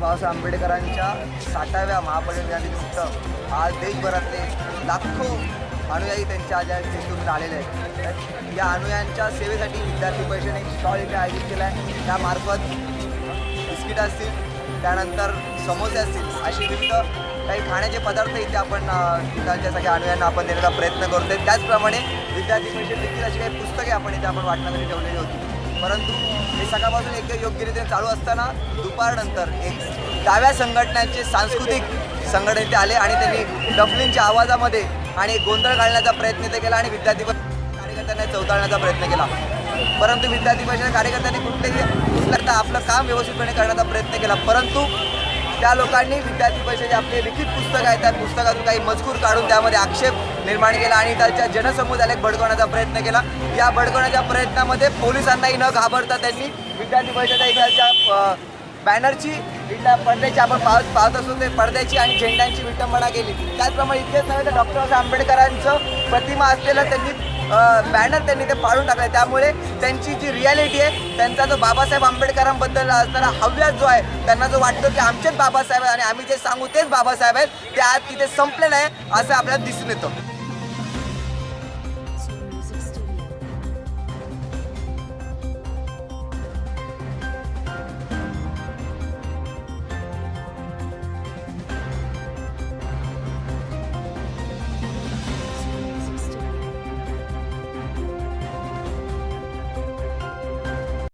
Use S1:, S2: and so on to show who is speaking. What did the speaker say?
S1: बाबासाहेब आंबेडकरांच्या 60व्या महापरिनिर्वाणानिमित्त आज देशभरातले लाखो अनुयायी त्यांच्या ज्या चेंडूतून आलेले आहेत. तर या अनुयायांच्या सेवेसाठी विद्यार्थी परिषदेने एक स्टॉल इथे आयोजित केला आहे. त्यामार्फत बिस्किट असतील, त्यानंतर समोसे असतील, अशी विविध काही खाण्याचे पदार्थ इथे आपण इथल्या सगळ्या अनुयायांना आपण देण्याचा प्रयत्न करतोय. त्याचप्रमाणे विद्यार्थी परिषद देखील अशी काही पुस्तके आपण इथे आपण वाटण्यासाठी ठेवलेली होती. परंतु हे सकाळपासून एक योग्यरीत्या चालू असताना दुपारनंतर एक डाव्या संघटनांचे सांस्कृतिक संघटन इथे आले आणि त्यांनी डफलींच्या आवाजामध्ये आणि गोंधळ घालण्याचा प्रयत्न ते केला आणि विद्यार्थी कार्यकर्त्यांना चौताळण्याचा प्रयत्न केला. परंतु विद्यार्थी परिषद कार्यकर्त्यांनी कुठलं आपलं काम व्यवस्थितपणे करण्याचा प्रयत्न केला. परंतु त्या लोकांनी विद्यार्थी परिषदेचे आपले लिखित पुस्तक आहे त्या पुस्तकातून काही मजकूर काढून त्यामध्ये आक्षेप निर्माण केला आणि त्याच्या जनसमुदायाला भडकवण्याचा प्रयत्न केला. या भडकवण्याच्या प्रयत्नामध्ये पोलिसांनाही न घाबरता त्यांनी विद्यार्थी परिषदेच्या बॅनरची इथल्या पडद्याची आपण पाहत असतो ते पडद्याची आणि झेंड्यांची विटंबना केली. त्याचप्रमाणे इतकेच नव्हे तर डॉक्टर बाबासाहेब आंबेडकरांचं प्रतिमा असलेलं त्यांनी बॅनर त्यांनी ते पाडून टाकले. त्यामुळे त्यांची जी रिॲलिटी आहे, त्यांचा जो बाबासाहेब आंबेडकरांबद्दल असणारा हव्यास जो आहे, त्यांना जो वाटतो की आमचेच बाबासाहेब आणि आम्ही जे सांगू तेच बाबासाहेब आहेत, ते आज तिथे संपले नाही असं आपल्याला दिसून येतं.